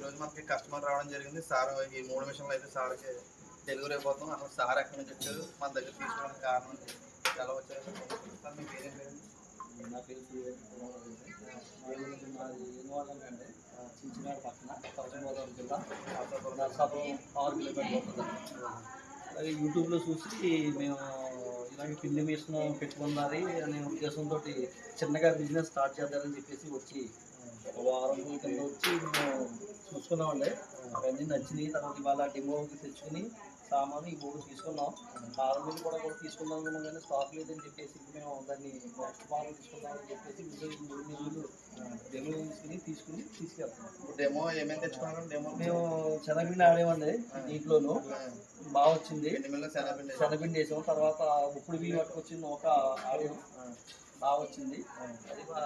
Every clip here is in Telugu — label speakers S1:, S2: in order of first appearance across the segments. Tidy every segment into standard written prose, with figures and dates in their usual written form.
S1: ఈరోజు మనకి కస్టమర్ రావడం జరిగింది. సార్ ఈ 3 మిషన్లు అయితే సార్కి డెలివరీ అయిపోతున్నాం. అసలు సార్ ఎక్కడి నుంచి వచ్చారు, మన దగ్గర తీసుకోవడానికి కారణం ఎలా వచ్చారు సార్? మీ పేరేం పేరండి?
S2: నా పేరు మాది ఇన్వాల్వ్ అంటే చించినాడు పక్కన పశ్చిమ గోదావరి జిల్లా నర్సాపురం 6 కిలోమీటర్లు ఉంటుంది. అలాగే యూట్యూబ్లో చూసి మేము ఇలాంటి పిండి మిషన్ పెట్టుకున్నది అనే ఉద్దేశంతో చిన్నగా బిజినెస్ స్టార్ట్ చేద్దామని చెప్పేసి వచ్చి ఒక వారం రోజుల కింద వచ్చి మేము చూసుకున్నామండి. అవన్నీ నచ్చినాయి. తర్వాత ఇవాళ డెమోకి తెచ్చుకుని సామాను ఈ బోర్డు తీసుకున్నాం. నార్మల్ కూడా తీసుకుందాం అనుకున్నాం కానీ స్టాక్ లేదని చెప్పేసి మేము దాన్ని నెక్స్ట్ వారం తీసుకుందామని చెప్పేసి 3 నెలలు డెమో తీసుకుని తీసుకెళ్తున్నాం.
S1: డెమో ఏమేమి తెచ్చుకున్నాం? డెమో
S2: మేము శనగపిండి ఆడేమండి. దీంట్లోనూ బాగా వచ్చింది. శనగపిండి వేసాం. తర్వాత ఉప్పుడు బియ్యం పట్టుకొచ్చింది ఒక ఆడియం బాగా వచ్చింది.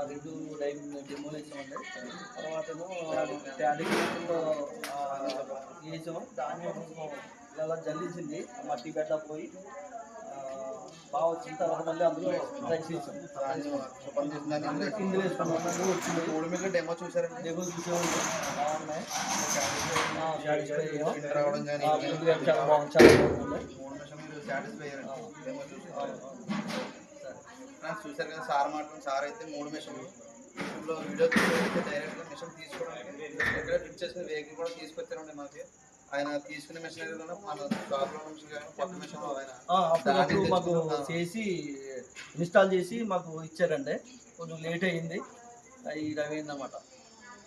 S2: అది 2 డెమోలు వేసామండి. తర్వాత ఏమో ట్యాడీ వేసాం. దాన్ని ఇలా జల్లించింది. మట్టి గడ్డ పోయి బాగా వచ్చిన తర్వాత మళ్ళీ అందులో రైస్ వేసాం. ఇందులో వేసుకున్నాం. వచ్చింది
S1: 3 మిషన్లు డెమో చూసారండి?
S2: డెమో చూసేవాళ్ళు బాగున్నాయి. సాటిస్ఫై అయ్యాం.
S1: రావడం కానీ
S2: చాలా బాగుంది. చాలా బాగుంది.
S1: 3 మిషన్లు సాటిస్ఫై అయ్యారు. డెమో చూసారు కదా సార్ మాట్లాడిన సార్ అయితే 3 మిషన్లు యూట్యూబ్లో వీడియో తీసుకుంటే డైరెక్ట్గా మిషన్ తీసుకోవడానికి దగ్గర ఫిట్ చేసిన వెహికల్ కూడా తీసుకొచ్చారండి మనకి. ఆయన తీసుకునే మిషన్ ఏదైనా మన షాప్లో మిషన్ కానీ కొత్త మిషన్ ఆయన
S2: మాకు చేసి ఇన్స్టాల్ చేసి మాకు ఇచ్చారండి. కొంచెం లేట్ అయ్యింది. అది అయిందన్నమాట.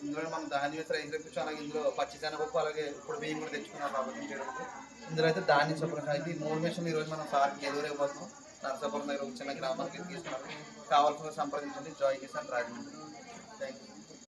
S1: ఇందులో మనం ధాన్యం రైస్ తెప్పించాం. అలాగే ఇందులో పచ్చి శనగపప్పు అలాగే ఇప్పుడు బియ్యం కూడా తెచ్చుకున్నాం అబద్ధం చేయడానికి. ఇందులో అయితే ధాన్యం శుభ్రం అయితే 3 మిషన్లు ఈరోజు మనం సార్కి ఎదురైపోతున్నాం. నరసాపురం దగ్గర ఒక చిన్న గ్రామానికి తీసుకున్నాం. కావాల్సిన సంప్రదించండి. Joy Kisan Rajahmundry. Thank you.